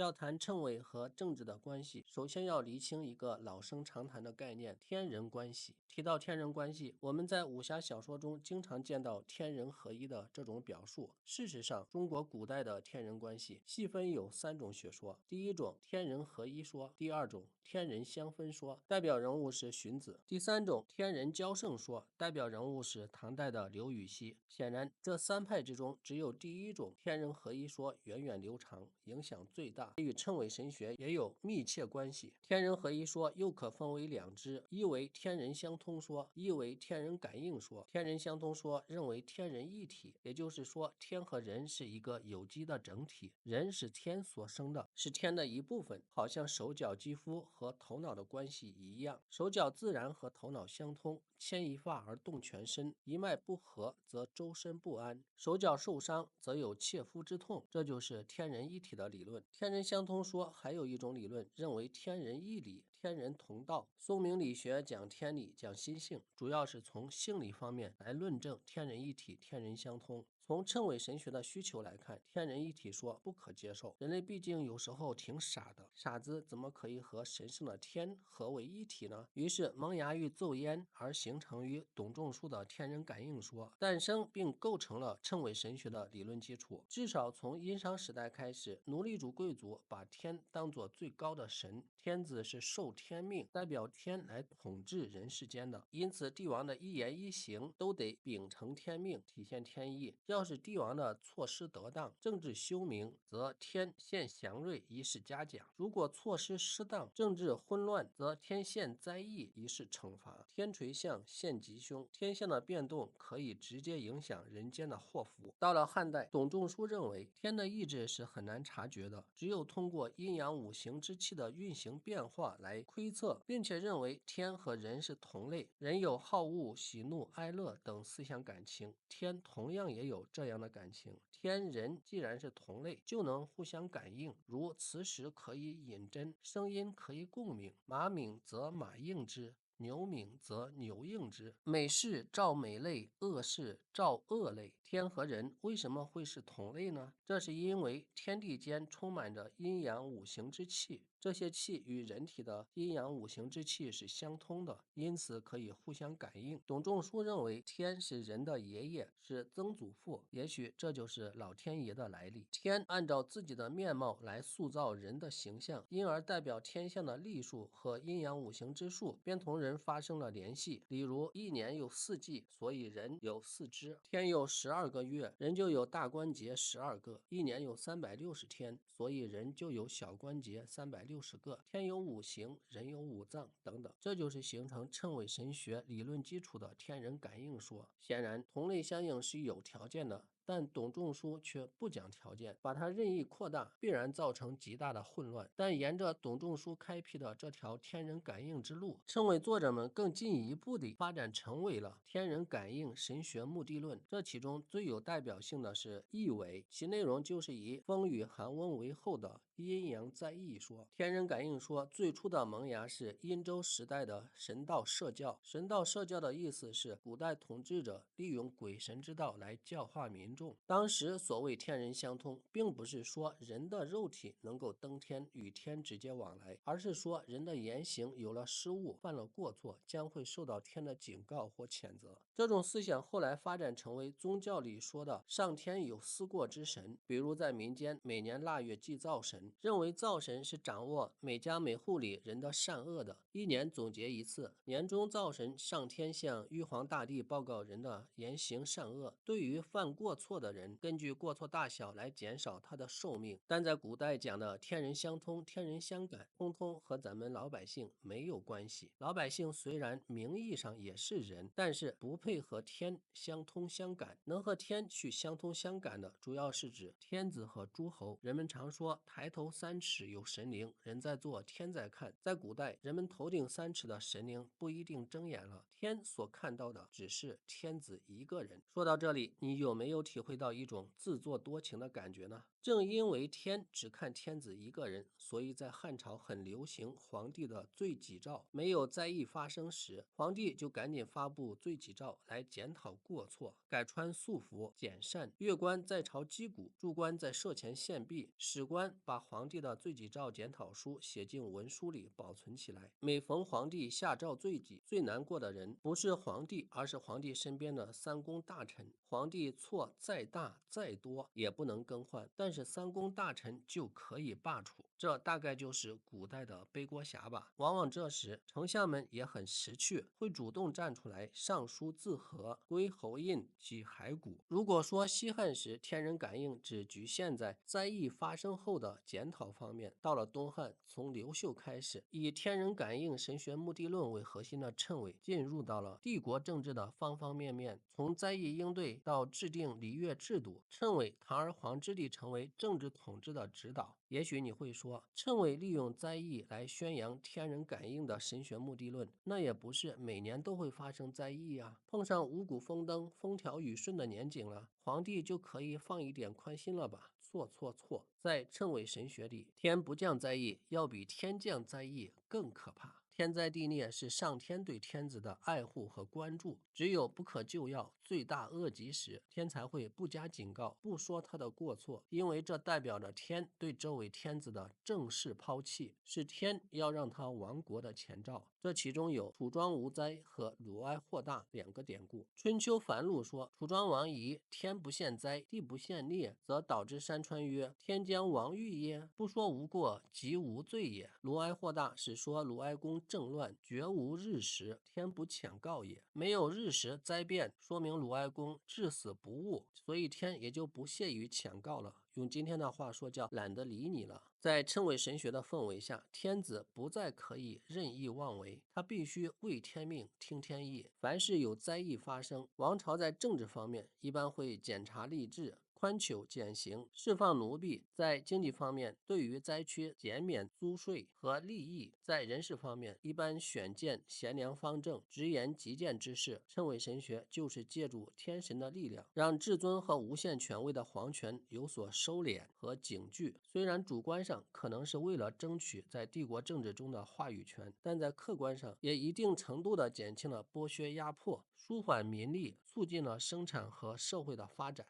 要谈称谓和政治的关系，首先要厘清一个老生常谈的概念——天人关系。提到天人关系，我们在武侠小说中经常见到天人合一的这种表述。事实上，中国古代的天人关系细分有三种学说：第一种天人合一说，第二种天人相分说，代表人物是荀子；第三种天人交胜说，代表人物是唐代的刘禹锡。显然，这三派之中，只有第一种天人合一说源远流长，影响最大，与称谓神学也有密切关系。天人合一说又可分为两支，一为天人相通说，一为天人感应说。天人相通说认为天人一体，也就是说天和人是一个有机的整体，人是天所生的，是天的一部分，好像手脚肌肤和头脑的关系一样，手脚自然和头脑相通，牵一发而动全身，一脉不和则周身不安，手脚受伤则有切肤之痛，这就是天人一体的理论。天人相通说还有一种理论，认为天人一理，天人同道。宋明理学讲天理，讲心性，主要是从性理方面来论证天人一体，天人相通。从称谓神学的需求来看，天人一体说不可接受，人类毕竟有时候挺傻的，傻子怎么可以和神圣的天合为一体呢？于是萌芽于奏焉，而形成于董仲舒的天人感应说，诞生并构成了称谓神学的理论基础。至少从殷商时代开始，奴隶主贵族把天当作最高的神，天子是受天命，代表天来统治人世间的，因此帝王的一言一行都得秉承天命，体现天意。要是帝王的措施得当，政治修明，则天献祥瑞以示嘉奖；如果措施失当，政治混乱，则天献灾异以示惩罚。天垂象现吉凶，天象的变动可以直接影响人间的祸福。到了汉代，董仲舒认为天的意志是很难察觉的，只有通过阴阳五行之气的运行变化来窥测，并且认为天和人是同类，人有好恶、喜怒哀乐等思想感情，天同样也有这样的感情。天人既然是同类，就能互相感应，如磁石可以引针，声音可以共鸣，马鸣则马应之，牛鸣则牛应之，美事照美类，恶事照恶类。天和人为什么会是同类呢？这是因为天地间充满着阴阳五行之气，这些气与人体的阴阳五行之气是相通的，因此可以互相感应。董仲舒认为天是人的爷爷，是曾祖父，也许这就是老天爷的来历。天按照自己的面貌来塑造人的形象，因而代表天象的历数和阴阳五行之数便同人发生了联系。例如一年有四季，所以人有四肢；天有12个月，人就有大关节12个；一年有360天，所以人就有小关节360个；天有五行，人有五脏等等。这就是形成称谓神学理论基础的天人感应说。显然同类相应是有条件的，但董仲舒却不讲条件，把它任意扩大，必然造成极大的混乱。但沿着董仲舒开辟的这条天人感应之路，称谓作者们更进一步地发展成为了天人感应神学目的论。这其中最有代表性的是易纬，其内容就是以风雨寒温为后的阴阳在易说。天人感应说最初的萌芽是殷周时代的神道社教。神道社教的意思是古代统治者利用鬼神之道来教化民众。当时所谓天人相通，并不是说人的肉体能够登天与天直接往来，而是说人的言行有了失误，犯了过错，将会受到天的警告或谴责。这种思想后来发展成为宗教里说的上天有思过之神，比如在民间每年腊月祭灶神，认为灶神是掌握每家每户里人的善恶的，一年总结一次，年终灶神上天向玉皇大帝报告人的言行善恶，对于犯过错的人，根据过错大小来减少他的寿命。但在古代讲的天人相通、天人相感，通通和咱们老百姓没有关系。老百姓虽然名义上也是人，但是不配和天相通相感，能和天去相通相感的，主要是指天子和诸侯。人们常说抬头3尺有神灵，人在做，天在看。在古代，人们头顶3尺的神灵不一定睁眼了，天所看到的只是天子一个人。说到这里，你有没有体会到一种自作多情的感觉呢？正因为天只看天子一个人，所以在汉朝很流行皇帝的罪己诏。没有灾异发生时，皇帝就赶紧发布罪己诏来检讨过错，改穿素服，减善。乐官在朝击鼓，诸官在社前献币，史官把皇帝的罪己诏检讨书写进文书里保存起来。每逢皇帝下诏罪己，最难过的人不是皇帝，而是皇帝身边的三公大臣。皇帝错再大再多也不能更换，但是三公大臣就可以罢黜。这大概就是古代的背锅侠吧。往往这时丞相们也很识趣，会主动站出来上书自和，归侯印，及骸骨。如果说西汉时天人感应只局限在灾异发生后的检讨方面，到了东汉，从刘秀开始，以天人感应神学目的论为核心的谶纬进入到了帝国政治的方方面面，从灾异应对到制定礼乐制度，谶纬堂而皇之地成为政治统治的指导。也许你会说，谶纬利用灾异来宣扬天人感应的神学目的论，那也不是每年都会发生灾异啊。碰上五谷丰登、风调雨顺的年景了，皇帝就可以放一点宽心了吧？错错错！在谶纬神学里，天不降灾异要比天降灾异更可怕。天灾地裂是上天对天子的爱护和关注，只有不可救药、罪大恶极时，天才会不加警告，不说他的过错，因为这代表着天对这位天子的正式抛弃，是天要让他亡国的前兆。这其中有楚庄无灾和汝哀祸大两个典故。春秋繁露说，楚庄王疑天不限灾，地不限裂，则导致山川曰：天将亡欲耶？不说无过，即无罪也。汝哀祸大是说鲁哀公政乱，绝无日食，天不遣告也。没有日食灾变，说明鲁哀公至死不悟，所以天也就不屑于遣告了。用今天的话说，叫懒得理你了。在谶纬神学的氛围下，天子不再可以任意妄为，他必须畏天命，听天意。凡是有灾异发生，王朝在政治方面一般会检查吏治，宽廒减刑，释放奴婢；在经济方面，对于灾区减免租税和利益；在人事方面，一般选荐贤良方正、直言极谏之士。谶纬神学就是借助天神的力量，让至尊和无限权威的皇权有所收敛和警惧。虽然主观上可能是为了争取在帝国政治中的话语权，但在客观上也一定程度地减轻了剥削压迫，舒缓民力，促进了生产和社会的发展。